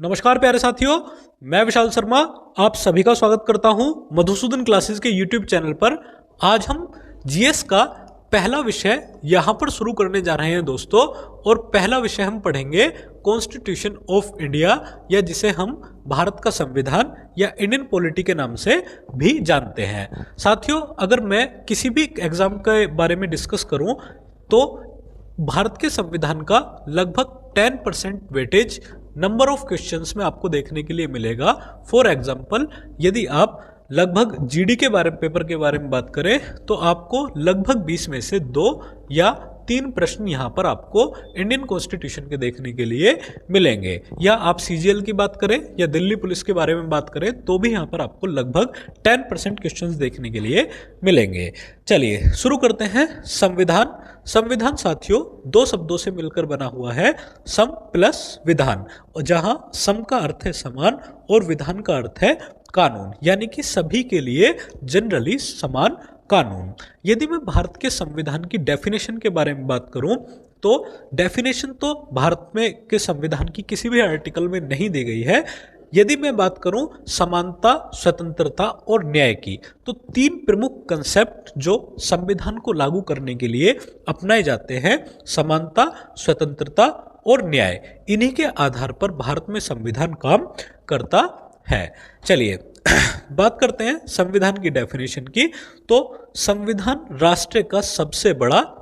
नमस्कार प्यारे साथियों, मैं विशाल शर्मा आप सभी का स्वागत करता हूं मधुसूदन क्लासेस के यूट्यूब चैनल पर। आज हम जीएस का पहला विषय यहां पर शुरू करने जा रहे हैं दोस्तों। और पहला विषय हम पढ़ेंगे कॉन्स्टिट्यूशन ऑफ इंडिया, या जिसे हम भारत का संविधान या इंडियन पॉलिटी के नाम से भी जानते हैं। साथियों, अगर मैं किसी भी एग्जाम के बारे में डिस्कस करूं तो भारत के संविधान का लगभग 10% वेटेज नंबर ऑफ क्वेश्चंस में आपको देखने के लिए मिलेगा। फॉर एग्जांपल, यदि आप लगभग जीडी के बारे में पेपर के बारे में बात करें तो आपको लगभग 20 में से 2 या 3 प्रश्न यहाँ पर आपको इंडियन कॉन्स्टिट्यूशन के देखने के लिए मिलेंगे। या आप सीजीएल की बात करें या दिल्ली पुलिस के बारे में बात करें तो भी यहाँ पर आपको लगभग 10% क्वेश्चंस देखने के लिए मिलेंगे। चलिए शुरू करते हैं। संविधान संविधान साथियों 2 शब्दों से मिलकर बना हुआ है, सम प्लस विधान, और जहां सम का अर्थ है समान और विधान का अर्थ है कानून, यानी कि सभी के लिए जनरली समान कानून। यदि मैं भारत के संविधान की डेफिनेशन के बारे में बात करूं तो डेफिनेशन तो भारत में के संविधान की किसी भी आर्टिकल में नहीं दी गई है। यदि मैं बात करूं समानता, स्वतंत्रता और न्याय की, तो 3 प्रमुख कंसेप्ट जो संविधान को लागू करने के लिए अपनाए जाते हैं, समानता, स्वतंत्रता और न्याय, इन्हीं के आधार पर भारत में संविधान काम करता है। चलिए बात करते हैं संविधान की डेफिनेशन की। तो संविधान राष्ट्र का सबसे बड़ा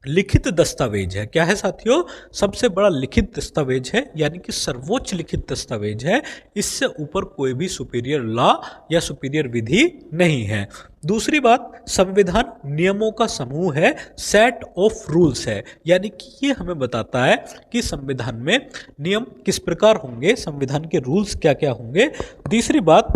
लिखित दस्तावेज है। क्या है साथियों? सबसे बड़ा लिखित दस्तावेज है, यानी कि सर्वोच्च लिखित दस्तावेज है। इससे ऊपर कोई भी सुपीरियर लॉ या सुपीरियर विधि नहीं है। दूसरी बात, संविधान नियमों का समूह है, सेट ऑफ रूल्स है, यानी कि ये हमें बताता है कि संविधान में नियम किस प्रकार होंगे, संविधान के रूल्स क्या क्या होंगे। तीसरी बात,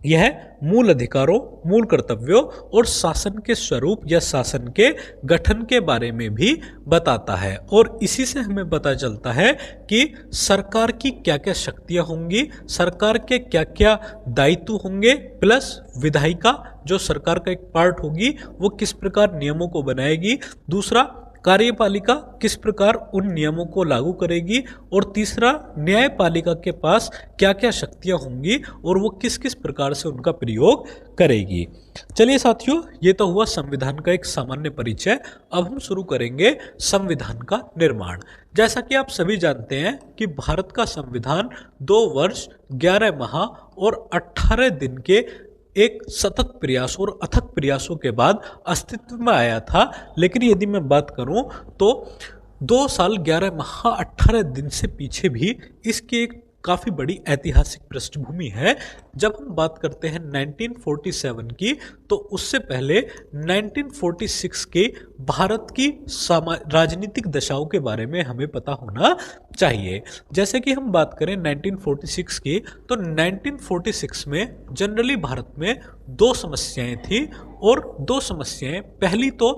यह मूल अधिकारों, मूल कर्तव्यों और शासन के स्वरूप या शासन के गठन के बारे में भी बताता है। और इसी से हमें पता चलता है कि सरकार की क्या क्या शक्तियां होंगी, सरकार के क्या क्या दायित्व होंगे, प्लस विधायिका जो सरकार का एक पार्ट होगी वो किस प्रकार नियमों को बनाएगी। दूसरा, कार्यपालिका किस प्रकार उन नियमों को लागू करेगी। और तीसरा, न्यायपालिका के पास क्या क्या शक्तियां होंगी और वो किस किस प्रकार से उनका प्रयोग करेगी। चलिए साथियों, ये तो हुआ संविधान का एक सामान्य परिचय। अब हम शुरू करेंगे संविधान का निर्माण। जैसा कि आप सभी जानते हैं कि भारत का संविधान 2 वर्ष 11 माह और 18 दिन के एक सतत प्रयास और अथक प्रयासों के बाद अस्तित्व में आया था। लेकिन यदि मैं बात करूं तो 2 साल 11 माह 18 दिन से पीछे भी इसकी एक काफ़ी बड़ी ऐतिहासिक पृष्ठभूमि है। जब हम बात करते हैं 1947 की, तो उससे पहले 1946 के भारत की राजनीतिक दशाओं के बारे में हमें पता होना चाहिए। जैसे कि हम बात करें 1946 की, तो 1946 में जनरली भारत में 2 समस्याएं थी। और 2 समस्याएं, पहली तो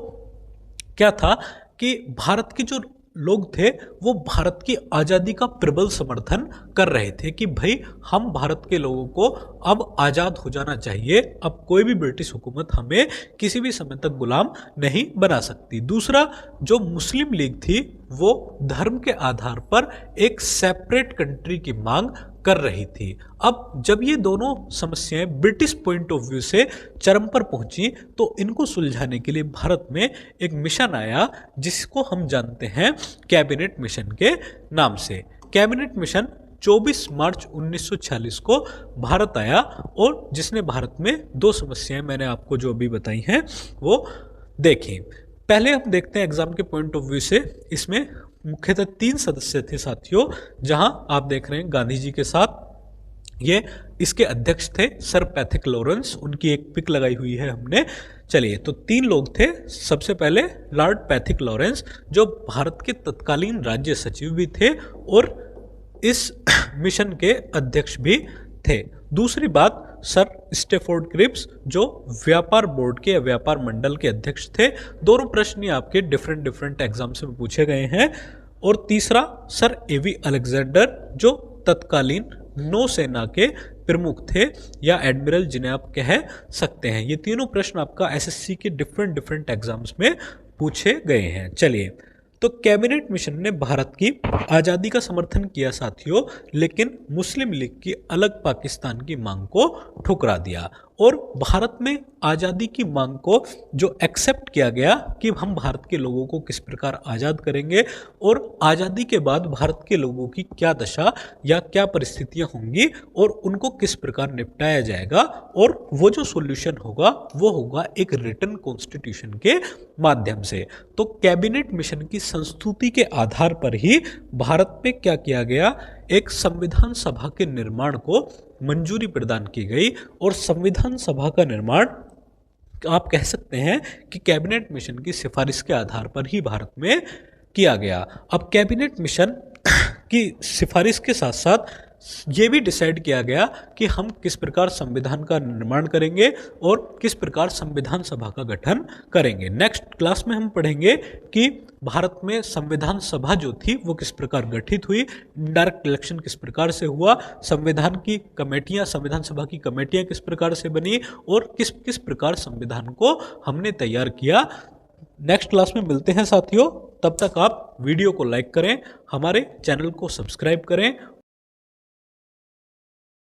क्या था कि भारत की जो लोग थे वो भारत की आज़ादी का प्रबल समर्थन कर रहे थे कि भाई हम भारत के लोगों को अब आज़ाद हो जाना चाहिए, अब कोई भी ब्रिटिश हुकूमत हमें किसी भी समय तक गुलाम नहीं बना सकती। दूसरा, जो मुस्लिम लीग थी वो धर्म के आधार पर एक सेपरेट कंट्री की मांग कर रही थी। अब जब ये दोनों समस्याएं ब्रिटिश पॉइंट ऑफ व्यू से चरम पर पहुंची तो इनको सुलझाने के लिए भारत में एक मिशन आया जिसको हम जानते हैं कैबिनेट मिशन के नाम से। कैबिनेट मिशन 24 मार्च 1946 को भारत आया और जिसने भारत में 2 समस्याएं मैंने आपको जो अभी बताई हैं वो देखें। पहले हम देखते हैं एग्जाम के पॉइंट ऑफ व्यू से। इसमें मुख्यतः 3 सदस्य थे साथियों, जहां आप देख रहे हैं गांधी जी के साथ ये इसके अध्यक्ष थे सर पैथिक लॉरेंस, उनकी एक पिक लगाई हुई है हमने। चलिए, तो 3 लोग थे। सबसे पहले लॉर्ड पैथिक लॉरेंस जो भारत के तत्कालीन राज्य सचिव भी थे और इस मिशन के अध्यक्ष भी थे। दूसरी बात, सर स्टेफोर्ड क्रिप्स जो व्यापार बोर्ड के या व्यापार मंडल के अध्यक्ष थे। दोनों प्रश्न आपके डिफरेंट एग्जाम्स में पूछे गए हैं। और तीसरा, सर एवी अलेक्जेंडर जो तत्कालीन नौसेना के प्रमुख थे या एडमिरल जिन्हें आप कह सकते हैं। ये तीनों प्रश्न आपका एसएससी के डिफरेंट एग्जाम्स में पूछे गए हैं। चलिए, तो कैबिनेट मिशन ने भारत की आज़ादी का समर्थन किया साथियों, लेकिन मुस्लिम लीग की अलग पाकिस्तान की मांग को ठुकरा दिया और भारत में आज़ादी की मांग को जो एक्सेप्ट किया गया कि हम भारत के लोगों को किस प्रकार आज़ाद करेंगे और आज़ादी के बाद भारत के लोगों की क्या दशा या क्या परिस्थितियां होंगी और उनको किस प्रकार निपटाया जाएगा, और वो जो सॉल्यूशन होगा वो होगा एक रिटन कॉन्स्टिट्यूशन के माध्यम से। तो कैबिनेट मिशन की संस्तुति के आधार पर ही भारत में क्या किया गया, एक संविधान सभा के निर्माण को मंजूरी प्रदान की गई और संविधान सभा का निर्माण आप कह सकते हैं कि कैबिनेट मिशन की सिफारिश के आधार पर ही भारत में किया गया। अब कैबिनेट मिशन की सिफारिश के साथ साथ ये भी डिसाइड किया गया कि हम किस प्रकार संविधान का निर्माण करेंगे और किस प्रकार संविधान सभा का गठन करेंगे। नेक्स्ट क्लास में हम पढ़ेंगे कि भारत में संविधान सभा जो थी वो किस प्रकार गठित हुई, डायरेक्ट इलेक्शन किस प्रकार से हुआ, संविधान की कमेटियां, संविधान सभा की कमेटियां किस प्रकार से बनी और किस किस प्रकार संविधान को हमने तैयार किया। नेक्स्ट क्लास में मिलते हैं साथियों, तब तक आप वीडियो को लाइक करें, हमारे चैनल को सब्सक्राइब करें